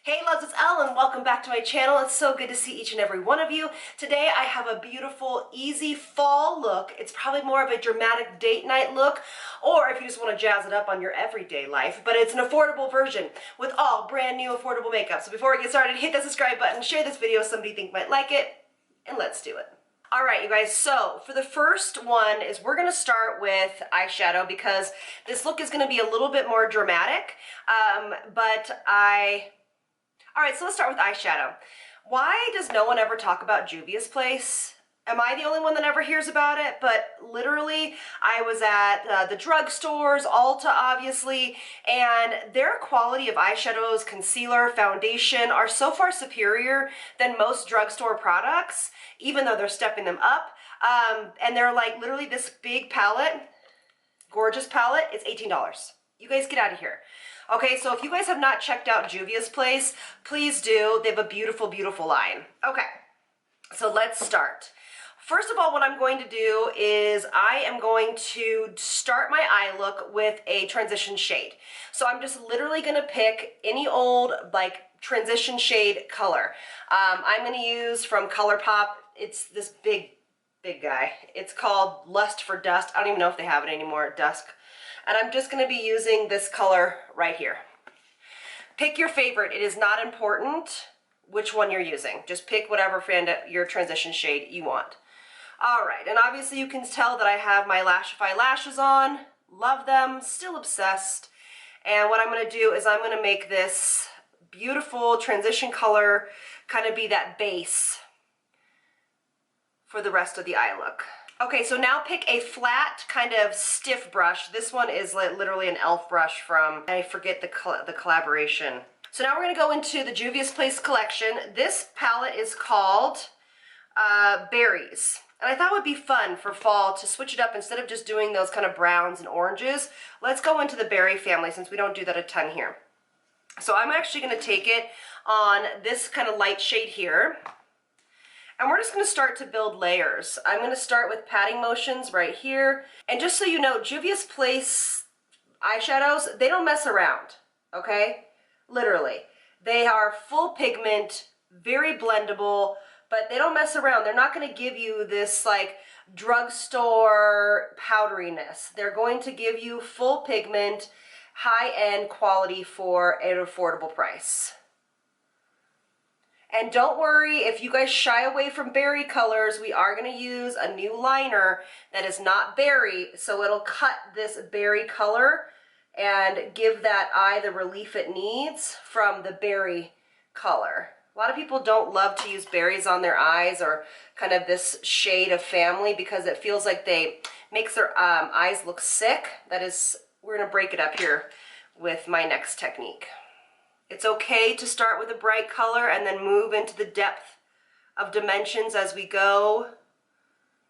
Hey loves, it's Elle and welcome back to my channel. It's so good to see each and every one of you. Today I have a beautiful, easy fall look. It's probably more of a dramatic date night look, or if you just want to jazz it up on your everyday life, but it's an affordable version with all brand new affordable makeup. So before we get started, hit that subscribe button, share this video with somebody you think might like it, and let's do it. All right, you guys, so for the first one is we're gonna start with eyeshadow because this look is gonna be a little bit more dramatic, all right, so let's start with eyeshadow. Why does no one ever talk about Juvia's place? Am I the only one that ever hears about it? But literally, I was at the drugstores, Ulta obviously, and their quality of eyeshadows, concealer, foundation are so far superior than most drugstore products, even though they're stepping them up. And they're like literally this big palette, gorgeous palette, it's $18. You guys get out of here. Okay, so if you guys have not checked out Juvia's place, please do. They have a beautiful, beautiful line. Okay, so let's start. First of all, what I'm going to do is I am going to start my eye look with a transition shade. So I'm just literally gonna pick any old like transition shade color. I'm gonna use from ColourPop, it's this big guy. It's called Lust for Dust. I don't even know if they have it anymore, Dusk. And I'm just going to be using this color right here. Pick your favorite. It is not important which one you're using. Just pick whatever your transition shade you want. All right, and obviously you can tell that I have my Lashify lashes on. Love them, still obsessed. And what I'm going to do is I'm going to make this beautiful transition color kind of be that base for the rest of the eye look. Okay, so now pick a flat, kind of stiff brush. This one is literally an e.l.f. brush from, I forget the collaboration. So now we're gonna go into the Juvia's Place collection. This palette is called Berries. And I thought it would be fun for fall to switch it up instead of just doing those kind of browns and oranges. Let's go into the berry family since we don't do that a ton here. So I'm actually gonna take it on this kind of light shade here. And we're just going to start to build layers. I'm going to start with patting motions right here. And just so you know, Juvia's Place eyeshadows, they don't mess around, okay? Literally. They are full pigment, very blendable, but they don't mess around. They're not going to give you this like drugstore powderiness. They're going to give you full pigment, high-end quality for an affordable price. And don't worry, if you guys shy away from berry colors, we are going to use a new liner that is not berry, so it'll cut this berry color and give that eye the relief it needs from the berry color. A lot of people don't love to use berries on their eyes or kind of this shade of family because it feels like makes their eyes look sick. That is, we're going to break it up here with my next technique. It's okay to start with a bright color and then move into the depth of dimensions as we go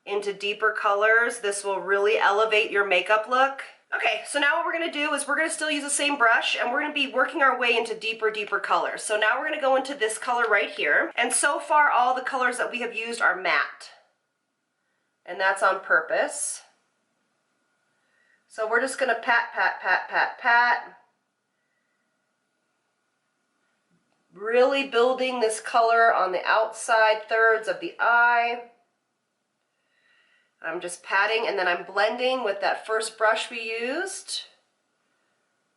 into deeper colors. This will really elevate your makeup look. Okay, so now what we're going to do is we're going to still use the same brush and we're going to be working our way into deeper colors. So now we're going to go into this color right here. And so far all the colors that we have used are matte. And that's on purpose. So we're just going to pat, pat, pat, pat, pat. Really building this color on the outside thirds of the eye. I'm just patting and then I'm blending with that first brush we used.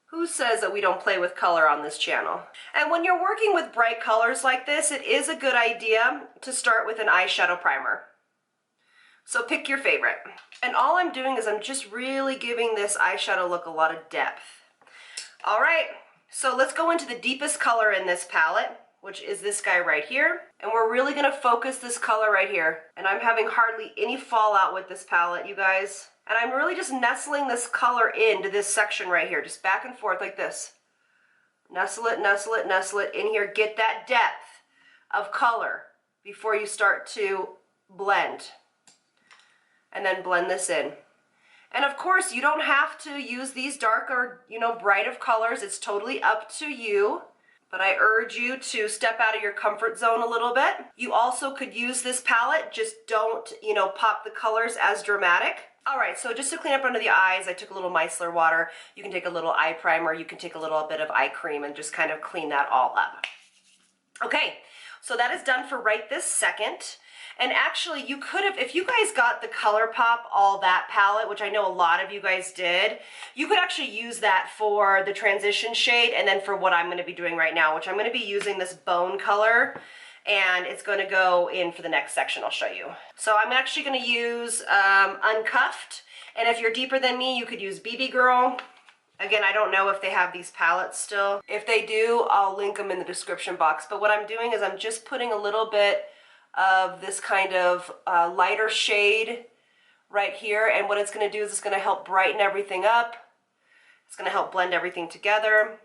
Who says that we don't play with color on this channel? And when you're working with bright colors like this, it is a good idea to start with an eyeshadow primer. So pick your favorite. And all I'm doing is I'm just really giving this eyeshadow look a lot of depth. All right. So let's go into the deepest color in this palette, which is this guy right here. And we're really going to focus this color right here. And I'm having hardly any fallout with this palette, you guys. And I'm really just nestling this color into this section right here, just back and forth like this. Nestle it, nestle it, nestle it in here. Get that depth of color before you start to blend. And then blend this in. And of course, you don't have to use these dark or, bright of colors. It's totally up to you. But I urge you to step out of your comfort zone a little bit. You also could use this palette. Just don't, pop the colors as dramatic. All right, so just to clean up under the eyes, I took a little micellar water. You can take a little eye primer. You can take a little bit of eye cream and just kind of clean that all up. Okay, so that is done for right this second. And actually, you could have, if you guys got the ColourPop All That palette, which I know a lot of you guys did, you could actually use that for the transition shade and then for what I'm going to be doing right now, which I'm going to be using this bone color, and it's going to go in for the next section I'll show you. So I'm actually going to use Uncuffed, and if you're deeper than me, you could use BB Girl. Again, I don't know if they have these palettes still. If they do, I'll link them in the description box. But what I'm doing is I'm just putting a little bit of this kind of lighter shade right here. And what it's going to do is it's going to help brighten everything up. It's going to help blend everything together.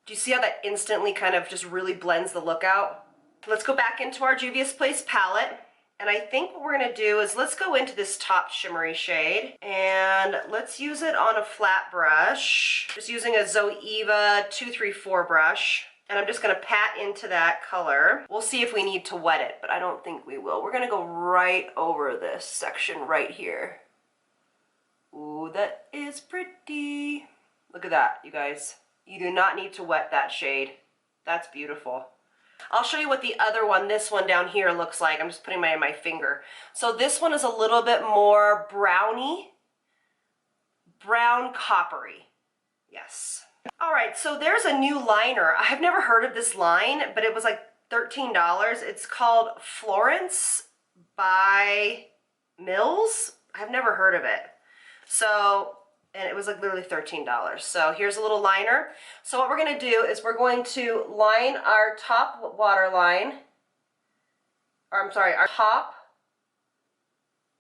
Do you see how that instantly kind of just really blends the look out? Let's go back into our Juvia's Place palette. And I think what we're going to do is let's go into this top shimmery shade and let's use it on a flat brush. Just using a ZOEVA 234 brush. And I'm just going to pat into that color. We'll see if we need to wet it, but I don't think we will. We're going to go right over this section right here. Ooh, that is pretty. Look at that, you guys. You do not need to wet that shade. That's beautiful. I'll show you what the other one, this one down here, looks like. I'm just putting my finger. So this one is a little bit more browny, brown coppery. Yes. All right, so there's a new liner. I've never heard of this line, but it was like $13. It's called Florence by Mills. I've never heard of it. So, and it was like literally $13. So here's a little liner. So what we're going to do is we're going to line our top waterline, or I'm sorry, our top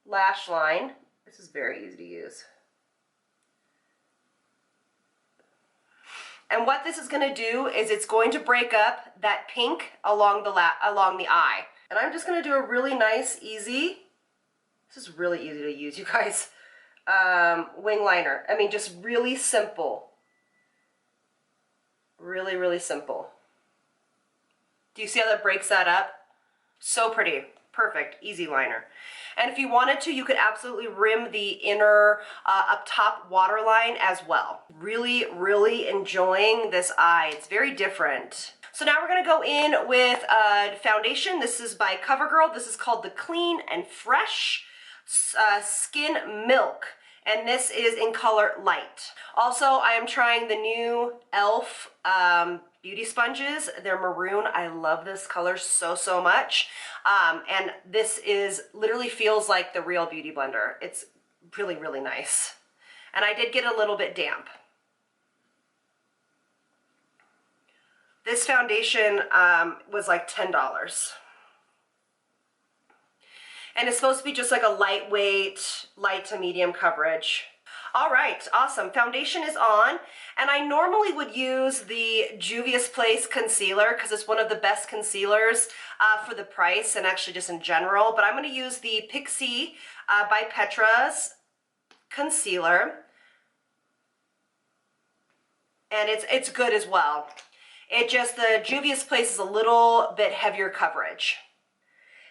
lash line. This is very easy to use. And what this is going to do is it's going to break up that pink along the eye. And I'm just going to do a really nice, easy, this is really easy to use, you guys, wing liner. I mean, just really simple. Really, really simple. Do you see how that breaks that up? So pretty. Perfect. Easy liner. And if you wanted to, you could absolutely rim the inner up top waterline as well. Really, really enjoying this eye. It's very different. So now we're going to go in with foundation. This is by Covergirl. This is called the Clean and Fresh Skin Milk. And this is in color light. Also, I am trying the new Elle beauty sponges. They're maroon. I love this color so, so much. And this is literally feels like the real Beauty Blender. It's really, really nice. And I did get a little bit damp. This foundation was like $10. And it's supposed to be just like a lightweight, light to medium coverage. All right, awesome. Foundation is on, and I normally would use the Juvia's Place concealer because it's one of the best concealers for the price and actually just in general, but I'm going to use the Pixi by Petra's concealer, and it's good as well. It just, the Juvia's Place is a little bit heavier coverage.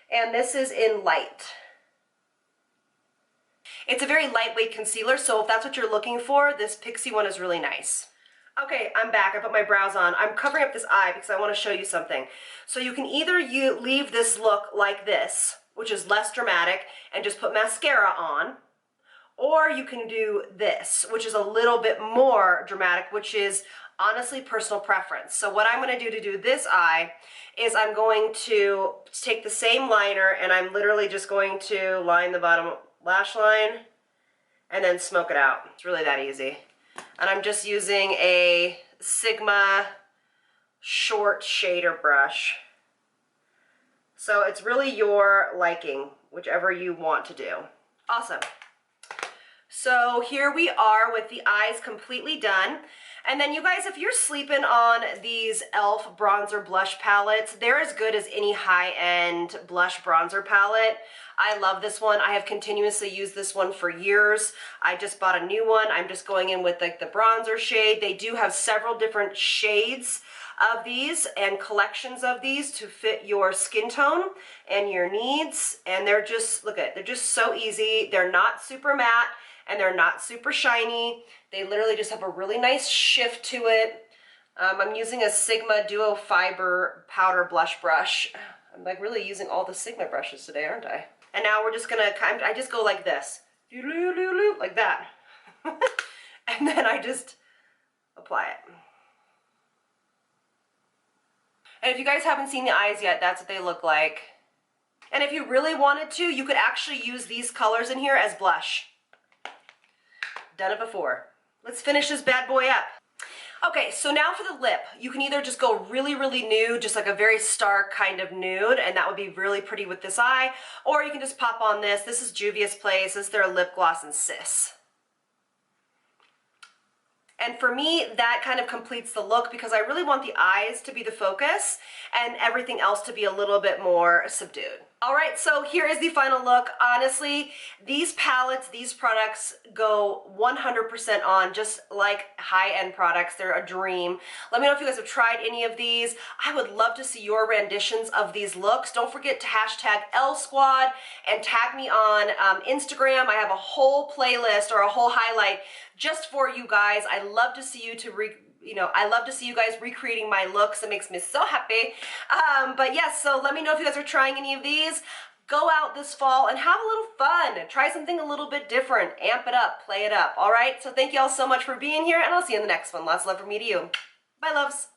And this is in light. It's a very lightweight concealer, so if that's what you're looking for, this Pixi one is really nice. Okay, I'm back. I put my brows on. I'm covering up this eye because I want to show you something. So you can either leave this look like this, which is less dramatic, and just put mascara on, or you can do this, which is a little bit more dramatic, which is honestly personal preference. So what I'm going to do this eye is I'm going to take the same liner and I'm literally just going to line the bottom lash line and then smoke it out. It's really that easy. And I'm just using a Sigma short shader brush. So it's really your liking, whichever you want to do. Awesome. So here we are with the eyes completely done. And then you guys, if you're sleeping on these e.l.f. bronzer blush palettes, they're as good as any high-end blush bronzer palette. I love this one. I have continuously used this one for years. I just bought a new one. I'm just going in with like the bronzer shade. They do have several different shades of these and collections of these to fit your skin tone and your needs. And they're just, look at it, they're just so easy. They're not super matte and they're not super shiny. They literally just have a really nice shift to it. I'm using a Sigma Duo Fiber Powder Blush Brush. I'm like really using all the Sigma brushes today, aren't I? And now we're just gonna I just go like this. Like that. And then I just apply it. And if you guys haven't seen the eyes yet, that's what they look like. And if you really wanted to, you could actually use these colors in here as blush. Done it before. Let's finish this bad boy up. Okay, so now for the lip, you can either just go really, really nude, just like a very stark kind of nude, and that would be really pretty with this eye, or you can just pop on this. This is Juvia's Place. This is their lip gloss in Sis. And for me, that kind of completes the look because I really want the eyes to be the focus and everything else to be a little bit more subdued. All right, so here is the final look. Honestly, these palettes, these products go 100% on, just like high-end products. They're a dream. Let me know if you guys have tried any of these. I would love to see your renditions of these looks. Don't forget to hashtag Elle Squad and tag me on Instagram. I have a whole playlist or a whole highlight just for you guys. I love to see I love to see you guys recreating my looks. It makes me so happy. But yes, so let me know if you guys are trying any of these. Go out this fall and have a little fun. Try something a little bit different. Amp it up, play it up. All right, so thank you all so much for being here, and I'll see you in the next one. Lots of love from me to you. Bye, loves.